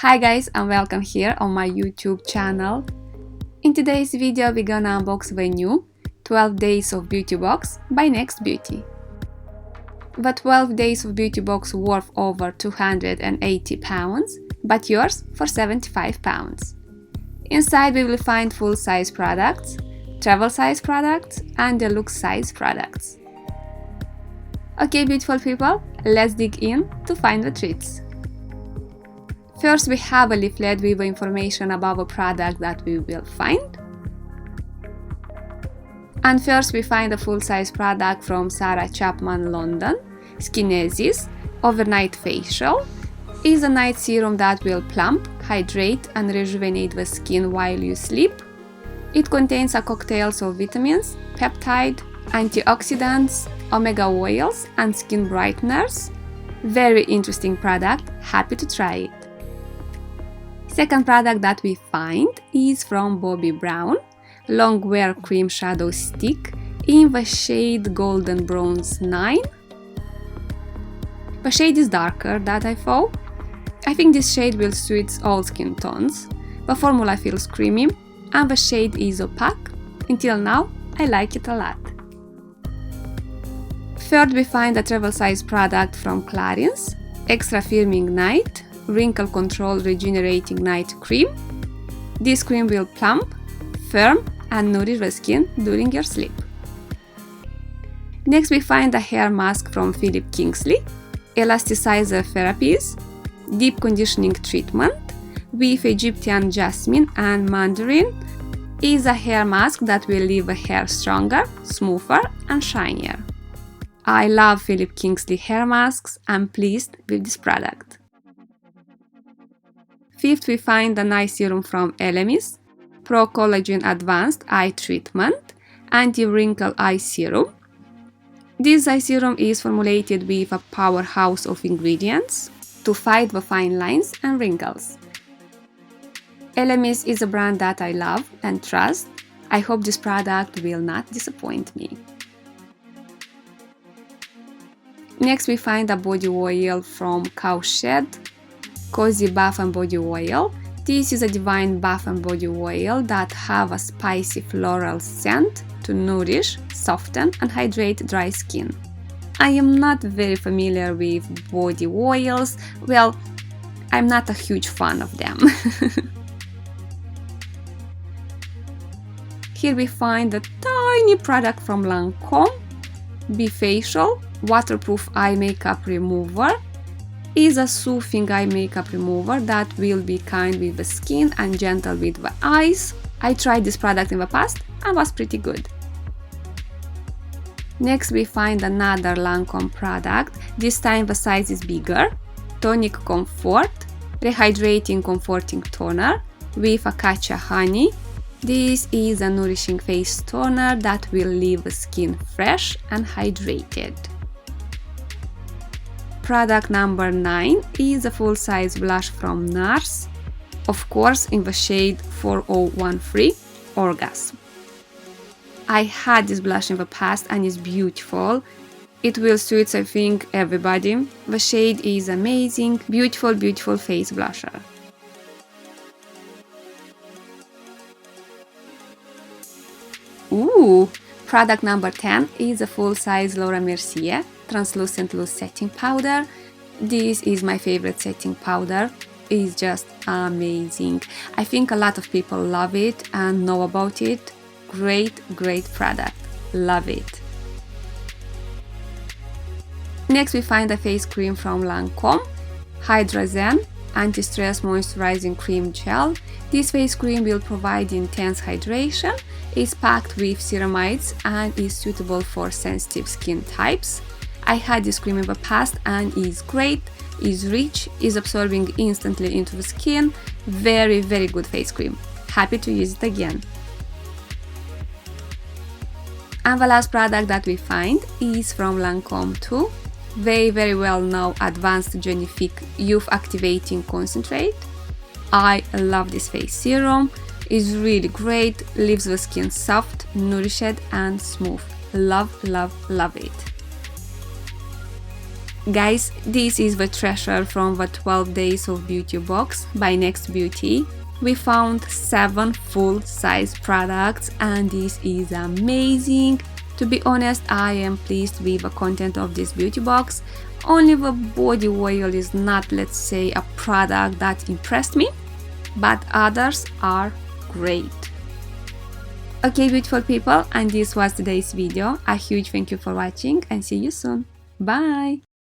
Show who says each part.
Speaker 1: Hi guys, and welcome here on my YouTube channel. In today's video we're gonna unbox the new 12 Days of Beauty box by Next Beauty. The 12 Days of Beauty box worth over £280, but yours for £75. Inside we will find full-size products, travel-size products and deluxe size products. Okay, beautiful people, let's dig in to find the treats. First, we have a leaflet with information about the product that we will find. And first, we find a full-size product from Sarah Chapman London, Skinesis Overnight Facial. Is a night serum that will plump, hydrate and rejuvenate the skin while you sleep. It contains a cocktail of vitamins, peptide, antioxidants, omega oils and skin brighteners. Very interesting product, happy to try it. Second product that we find is from Bobbi Brown, Longwear Cream Shadow Stick in the shade Golden Bronze 9. The shade is darker than I thought. I think this shade will suit all skin tones. The formula feels creamy and the shade is opaque. Until now, I like it a lot. Third, we find a travel size product from Clarins, Extra Firming Night Wrinkle Control Regenerating Night Cream. This cream will plump, firm and nourish the skin during your sleep. Next we find a hair mask from Philip Kingsley, Elasticizer Therapies, Deep Conditioning Treatment with Egyptian Jasmine and Mandarin. Is a hair mask that will leave the hair stronger, smoother and shinier. I love Philip Kingsley hair masks. I'm pleased with this product. Fifth, we find an eye serum from Elemis, Pro Collagen Advanced Eye Treatment, Anti-Wrinkle Eye Serum. This eye serum is formulated with a powerhouse of ingredients to fight the fine lines and wrinkles. Elemis is a brand that I love and trust. I hope this product will not disappoint me. Next we find a body oil from Cowshed, Cozy Bath and Body Oil. This is a divine bath and body oil that have a spicy floral scent to nourish, soften and hydrate dry skin. I am not very familiar with body oils. Well, I'm not a huge fan of them. Here we find a tiny product from Lancome, Bifacial Waterproof Eye Makeup Remover. Is a soothing eye makeup remover that will be kind with the skin and gentle with the eyes. I tried this product in the past and was pretty good. Next we find another Lancome product, this time the size is bigger, Tonic Comfort Rehydrating Comforting Toner with Acacia Honey. This is a nourishing face toner that will leave the skin fresh and hydrated. Product number 9 is a full-size blush from NARS, of course in the shade 4013 Orgasm. I had this blush in the past and it's beautiful. It will suit, I think, everybody. The shade is amazing, beautiful, beautiful face blusher. Ooh! Product number 10 is a full-size Laura Mercier Translucent Loose Setting Powder. This is my favorite setting powder. It's just amazing. I think a lot of people love it and know about it. Great, great product. Love it. Next we find a face cream from Lancome, Hydra-Zen Anti-Stress Moisturizing Cream Gel. This face cream will provide intense hydration, is packed with ceramides and is suitable for sensitive skin types. I had this cream in the past and is great, is rich, is absorbing instantly into the skin. Very, very good face cream. Happy to use it again. And the last product that we find is from Lancome too. Very well known Advanced Genifique Youth Activating Concentrate. I love this face serum. It's really great, leaves the skin soft, nourished and smooth. Love, love, love it. Guys, this is the treasure from the 12 Days of Beauty box by Next Beauty. We found 7 full-size products and this is amazing. To be honest, I am pleased with the content of this beauty box. Only the body oil is not, let's say, a product that impressed me, but others are great. Okay, beautiful people, and this was today's video. A huge thank you for watching and see you soon. Bye!